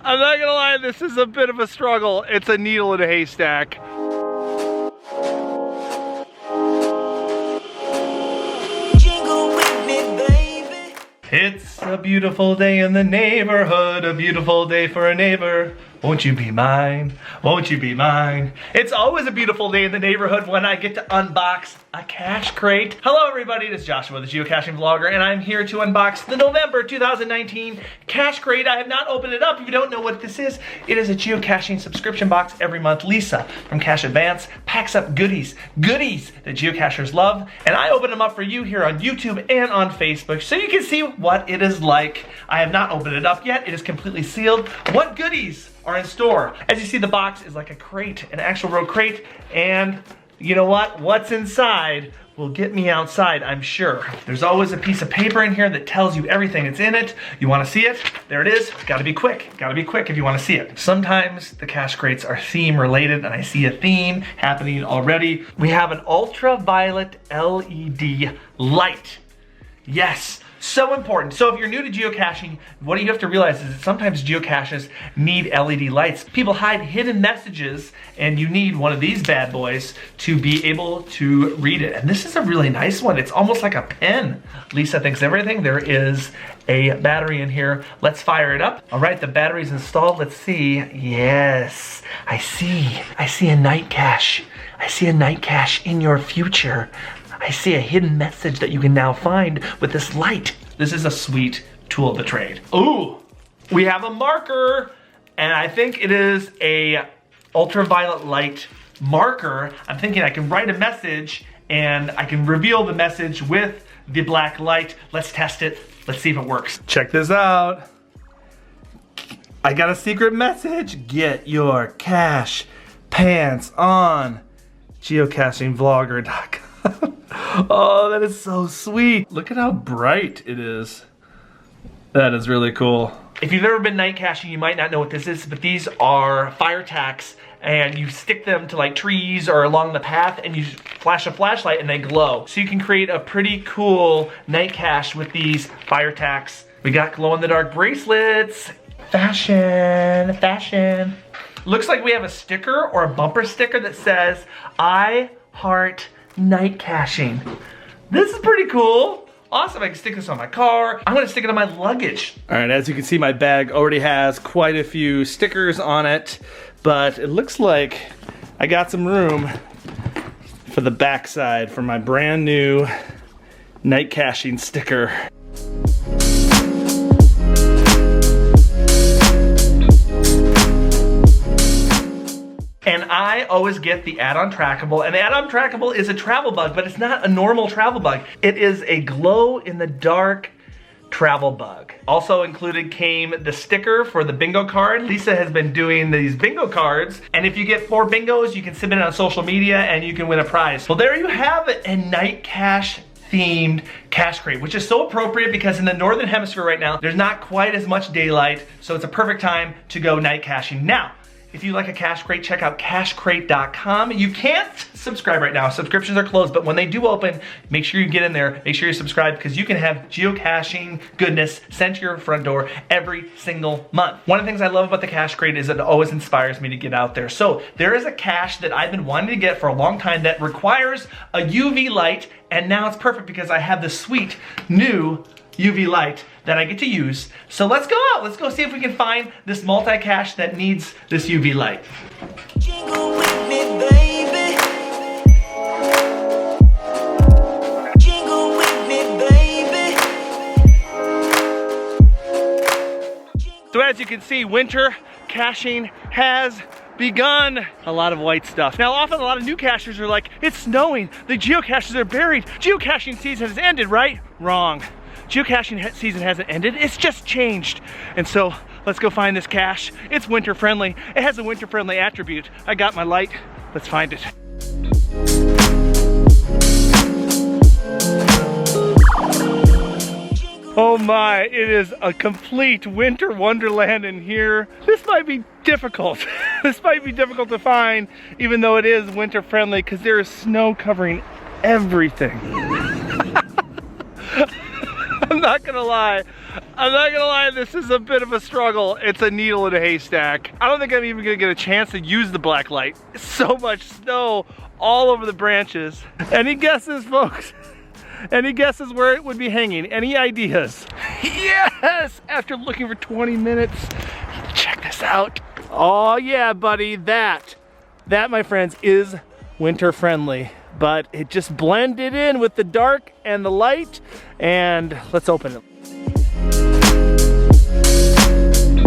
I'm not gonna lie, this is a bit of a struggle. It's a needle in a haystack. It's a beautiful day in the neighborhood, a beautiful day for a neighbor. Won't you be mine? Won't you be mine? It's always a beautiful day in the neighborhood when I get to unbox a cache crate. Hello everybody, this is Joshua, the geocaching vlogger, and I'm here to unbox the November 2019 cache crate. I have not opened it up. If you don't know what this is, it is a geocaching subscription box. Every month, Lisa from Cache Advance packs up goodies that geocachers love, and I open them up for you here on YouTube and on Facebook so you can see what it is like. I have not opened it up yet. It is completely sealed. What goodies are in store? As you see, the box is like a crate, an actual real crate, and you know what? What's inside will get me outside, I'm sure. There's always a piece of paper in here that tells you everything that's in it. You wanna see it? There it is. Gotta be quick. Gotta be quick if you wanna see it. Sometimes the cache crates are theme related, and I see a theme happening already. We have an ultraviolet LED light. Yes. So important. So if you're new to geocaching, what you have to realize is that sometimes geocaches need LED lights. People hide hidden messages, and you need one of these bad boys to be able to read it. And this is a really nice one. It's almost like a pen. Lisa thinks everything. There is a battery in here. Let's fire it up. All right, the battery's installed. Let's see. Yes, I see a night cache. I see a night cache in your future. I see a hidden message that you can now find with this light. This is a sweet tool of the trade. Ooh, we have a marker, and I think it is a ultraviolet light marker. I'm thinking I can write a message and I can reveal the message with the black light. Let's test it. Let's see if it works. Check this out. I got a secret message. Get your cache pants on. Geocachingvlogger.com. Oh, that is so sweet. Look at how bright it is. That is really cool. If you've never been night caching, you might not know what this is, but these are fire tacks, and you stick them to like trees or along the path, and you flash a flashlight and they glow. So you can create a pretty cool night cache with these fire tacks. We got glow-in-the-dark bracelets. Fashion, fashion. Looks like we have a sticker or a bumper sticker that says, I heart night caching. This is pretty cool. Awesome, I can stick this on my car. I'm gonna stick it on my luggage. All right, as you can see, my bag already has quite a few stickers on it, but it looks like I got some room for the backside for my brand new night caching sticker. And I always get the add-on trackable, and the add-on trackable is a travel bug, but it's not a normal travel bug. It is a glow-in-the-dark travel bug. Also included came the sticker for the bingo card. Lisa has been doing these bingo cards, and if you get 4 bingos, you can submit it on social media and you can win a prize. Well, there you have it, a night cache themed cache crate, which is so appropriate because in the northern hemisphere right now, there's not quite as much daylight, so it's a perfect time to go night caching. Now, if you like a cache crate, check out cachecrate.com. You can't subscribe right now. Subscriptions are closed, but when they do open, make sure you get in there, make sure you subscribe, because you can have geocaching goodness sent to your front door every single month. One of the things I love about the cache crate is it always inspires me to get out there. So there is a cache that I've been wanting to get for a long time that requires a UV light, and now it's perfect because I have this sweet new UV light that I get to use. So let's go out. Let's go see if we can find this multi-cache that needs this UV light. Jingle with me, baby. Jingle with me, baby. So as you can see, winter caching has begun. A lot of white stuff. Now often a lot of new cachers are like, it's snowing, the geocaches are buried. Geocaching season has ended, right? Wrong. Geocaching season hasn't ended, it's just changed. And so let's go find this cache. It's winter friendly. It has a winter friendly attribute. I got my light. Let's find it. Oh my, it is a complete winter wonderland in here. This might be difficult. This might be difficult to find, even though it is winter friendly, because there is snow covering everything. I'm not gonna lie, I'm not gonna lie, this is a bit of a struggle. It's a needle in a haystack. I don't think I'm even gonna get a chance to use the black light. So much snow all over the branches. Any guesses, folks? Any guesses where it would be hanging? Any ideas? Yes! After looking for 20 minutes, check this out. Oh yeah, buddy, that, my friends, is winter friendly. But it just blended in with the dark and the light, and let's open it.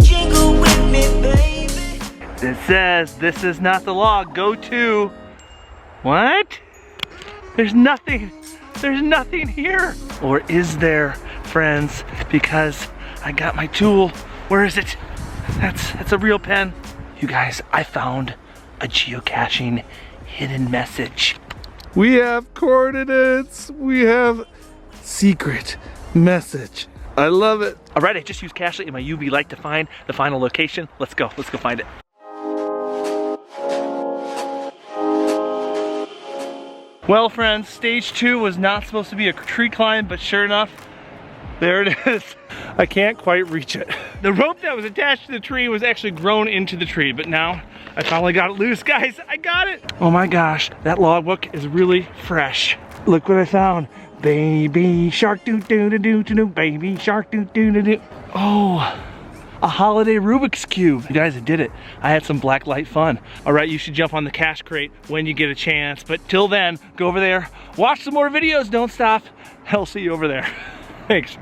Jingle with me, baby. It says, this is not the log, go to. What? There's nothing here. Or is there, friends? Because I got my tool. Where is it? That's a real pen. You guys, I found a geocaching hidden message. We have coordinates. We have secret message. I love it. All right, I just used Cachely and my UV light to find the final location. Let's go find it. Well, friends, stage 2 was not supposed to be a tree climb, but sure enough, there it is. I can't quite reach it. The rope that was attached to the tree was actually grown into the tree, but now I finally got it loose. Guys, I got it. Oh my gosh, that logbook is really fresh. Look what I found. Baby shark doo doo doo doo doo, baby shark doo doo doo doo. Oh, a holiday Rubik's Cube. You guys, I did it. I had some black light fun. All right, you should jump on the cache crate when you get a chance. But till then, go over there, watch some more videos, don't stop. I'll see you over there. Thanks.